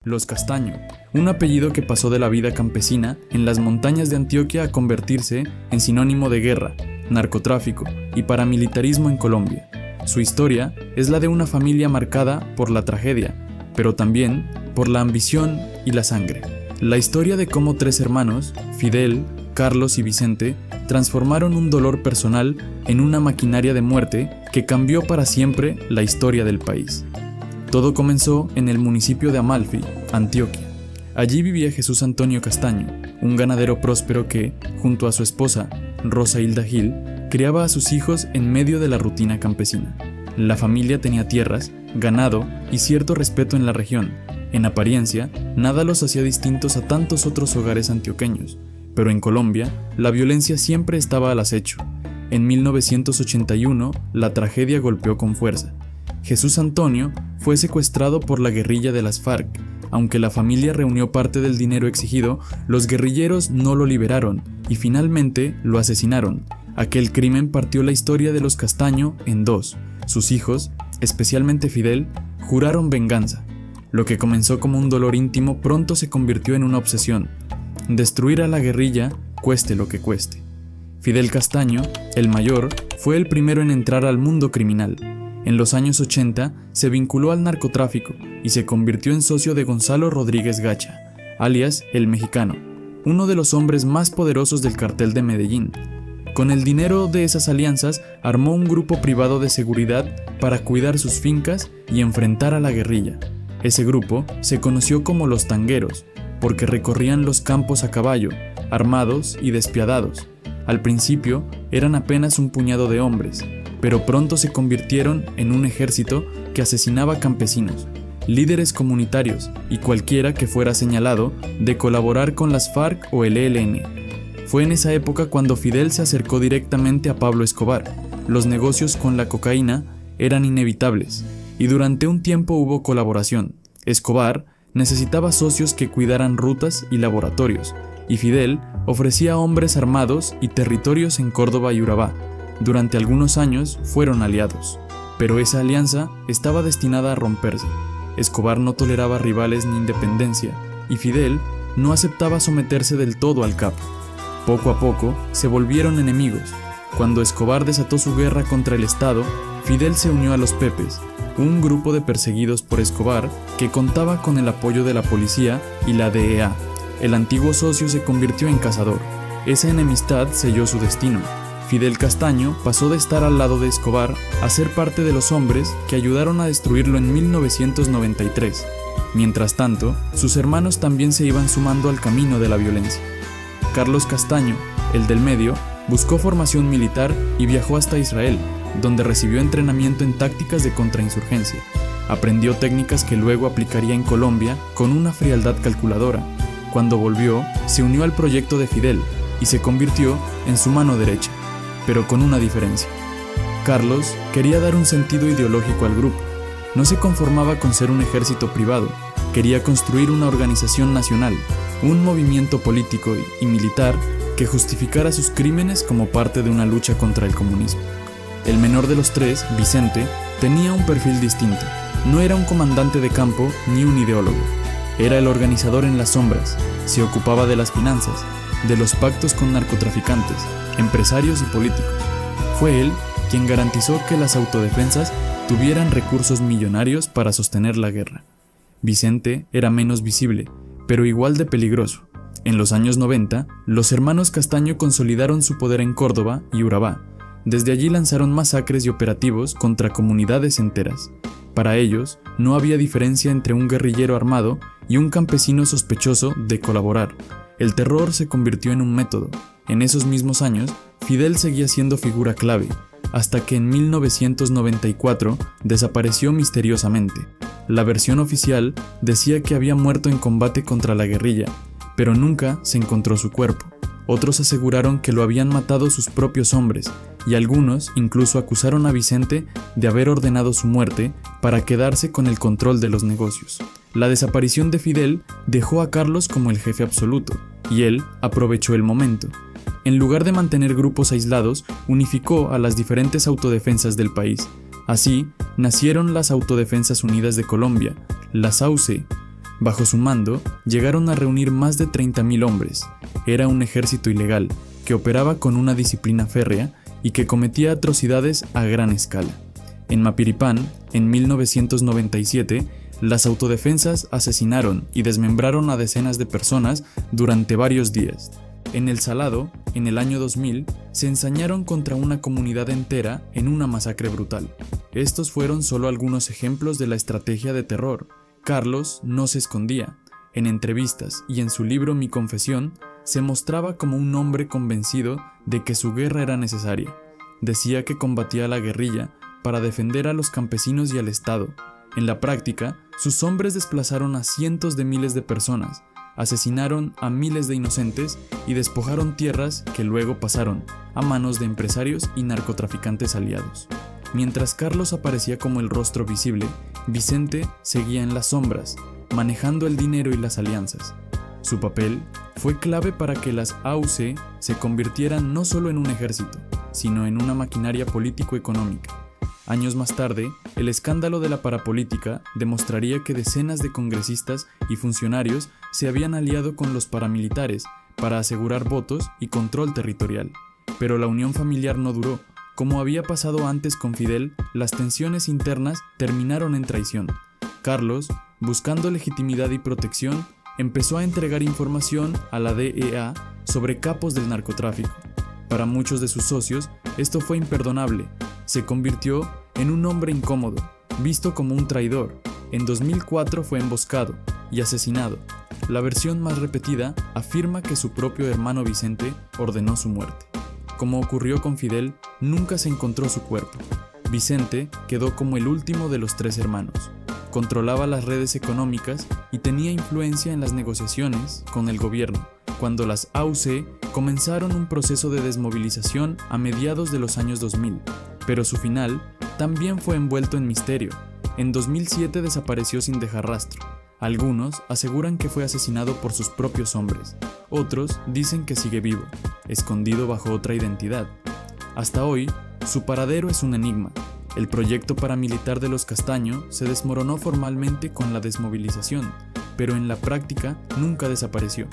Los Castaño, un apellido que pasó de la vida campesina en las montañas de Antioquia a convertirse en sinónimo de guerra, narcotráfico y paramilitarismo en Colombia. Su historia es la de una familia marcada por la tragedia, pero también por la ambición y la sangre. La historia de cómo tres hermanos, Fidel, Carlos y Vicente, transformaron un dolor personal en una maquinaria de muerte que cambió para siempre la historia del país. Todo comenzó en el municipio de Amalfi, Antioquia. Allí vivía Jesús Antonio Castaño, un ganadero próspero que, junto a su esposa, Rosa Hilda Gil, criaba a sus hijos en medio de la rutina campesina. La familia tenía tierras, ganado y cierto respeto en la región. En apariencia, nada los hacía distintos a tantos otros hogares antioqueños, pero en Colombia, la violencia siempre estaba al acecho. En 1981, la tragedia golpeó con fuerza. Jesús Antonio fue secuestrado por la guerrilla de las FARC. Aunque la familia reunió parte del dinero exigido, los guerrilleros no lo liberaron y finalmente lo asesinaron. Aquel crimen partió la historia de los Castaño en dos. Sus hijos, especialmente Fidel, juraron venganza. Lo que comenzó como un dolor íntimo pronto se convirtió en una obsesión: destruir a la guerrilla, cueste lo que cueste. Fidel Castaño, el mayor, fue el primero en entrar al mundo criminal. En los años 80 se vinculó al narcotráfico y se convirtió en socio de Gonzalo Rodríguez Gacha, alias El Mexicano, uno de los hombres más poderosos del cartel de Medellín. Con el dinero de esas alianzas armó un grupo privado de seguridad para cuidar sus fincas y enfrentar a la guerrilla. Ese grupo se conoció como los Tangueros, porque recorrían los campos a caballo, armados y despiadados. Al principio eran apenas un puñado de hombres, pero pronto se convirtieron en un ejército que asesinaba campesinos, líderes comunitarios y cualquiera que fuera señalado de colaborar con las FARC o el ELN. Fue en esa época cuando Fidel se acercó directamente a Pablo Escobar. Los negocios con la cocaína eran inevitables y durante un tiempo hubo colaboración. Escobar necesitaba socios que cuidaran rutas y laboratorios, y Fidel ofrecía hombres armados y territorios en Córdoba y Urabá. Durante algunos años fueron aliados, pero esa alianza estaba destinada a romperse. Escobar no toleraba rivales ni independencia, y Fidel no aceptaba someterse del todo al capo. Poco a poco se volvieron enemigos. Cuando Escobar desató su guerra contra el Estado, Fidel se unió a los Pepes, un grupo de perseguidos por Escobar que contaba con el apoyo de la policía y la DEA. El antiguo socio se convirtió en cazador. Esa enemistad selló su destino. Fidel Castaño pasó de estar al lado de Escobar a ser parte de los hombres que ayudaron a destruirlo en 1993. Mientras tanto, sus hermanos también se iban sumando al camino de la violencia. Carlos Castaño, el del medio, buscó formación militar y viajó hasta Israel, donde recibió entrenamiento en tácticas de contrainsurgencia. Aprendió técnicas que luego aplicaría en Colombia con una frialdad calculadora. Cuando volvió, se unió al proyecto de Fidel y se convirtió en su mano derecha. Pero con una diferencia. Carlos quería dar un sentido ideológico al grupo. No se conformaba con ser un ejército privado, quería construir una organización nacional, un movimiento político y militar que justificara sus crímenes como parte de una lucha contra el comunismo. El menor de los tres, Vicente, tenía un perfil distinto. No era un comandante de campo ni un ideólogo. Era el organizador en las sombras, se ocupaba de las finanzas, de los pactos con narcotraficantes, empresarios y políticos. Fue él quien garantizó que las autodefensas tuvieran recursos millonarios para sostener la guerra. Vicente era menos visible, pero igual de peligroso. En los años 90, los hermanos Castaño consolidaron su poder en Córdoba y Urabá. Desde allí lanzaron masacres y operativos contra comunidades enteras. Para ellos, no había diferencia entre un guerrillero armado y un campesino sospechoso de colaborar. El terror se convirtió en un método. En esos mismos años, Fidel seguía siendo figura clave, hasta que en 1994 desapareció misteriosamente. La versión oficial decía que había muerto en combate contra la guerrilla, pero nunca se encontró su cuerpo. Otros aseguraron que lo habían matado sus propios hombres, y algunos incluso acusaron a Vicente de haber ordenado su muerte para quedarse con el control de los negocios. La desaparición de Fidel dejó a Carlos como el jefe absoluto, y él aprovechó el momento. En lugar de mantener grupos aislados, unificó a las diferentes autodefensas del país. Así, nacieron las Autodefensas Unidas de Colombia, las AUCE, Bajo su mando, llegaron a reunir más de 30.000 hombres. Era un ejército ilegal, que operaba con una disciplina férrea y que cometía atrocidades a gran escala. En Mapiripán, en 1997, las autodefensas asesinaron y desmembraron a decenas de personas durante varios días. En El Salado, en el año 2000, se ensañaron contra una comunidad entera en una masacre brutal. Estos fueron solo algunos ejemplos de la estrategia de terror. Carlos no se escondía. En entrevistas y en su libro Mi Confesión, se mostraba como un hombre convencido de que su guerra era necesaria. Decía que combatía a la guerrilla para defender a los campesinos y al Estado. En la práctica, sus hombres desplazaron a cientos de miles de personas, asesinaron a miles de inocentes y despojaron tierras que luego pasaron a manos de empresarios y narcotraficantes aliados. Mientras Carlos aparecía como el rostro visible, Vicente seguía en las sombras, manejando el dinero y las alianzas. Su papel fue clave para que las AUC se convirtieran no solo en un ejército, sino en una maquinaria político-económica. Años más tarde, el escándalo de la parapolítica demostraría que decenas de congresistas y funcionarios se habían aliado con los paramilitares para asegurar votos y control territorial. Pero la unión familiar no duró. Como había pasado antes con Fidel, las tensiones internas terminaron en traición. Carlos, buscando legitimidad y protección, empezó a entregar información a la DEA sobre capos del narcotráfico. Para muchos de sus socios, esto fue imperdonable. Se convirtió en un hombre incómodo, visto como un traidor. En 2004 fue emboscado y asesinado. La versión más repetida afirma que su propio hermano Vicente ordenó su muerte. Como ocurrió con Fidel, nunca se encontró su cuerpo. Vicente quedó como el último de los 3 hermanos. Controlaba las redes económicas y tenía influencia en las negociaciones con el gobierno, cuando las AUC comenzaron un proceso de desmovilización a mediados de los años 2000, pero su final también fue envuelto en misterio. En 2007 desapareció sin dejar rastro. Algunos aseguran que fue asesinado por sus propios hombres, otros dicen que sigue vivo, escondido bajo otra identidad. Hasta hoy, su paradero es un enigma. El proyecto paramilitar de los Castaño se desmoronó formalmente con la desmovilización, pero en la práctica nunca desapareció.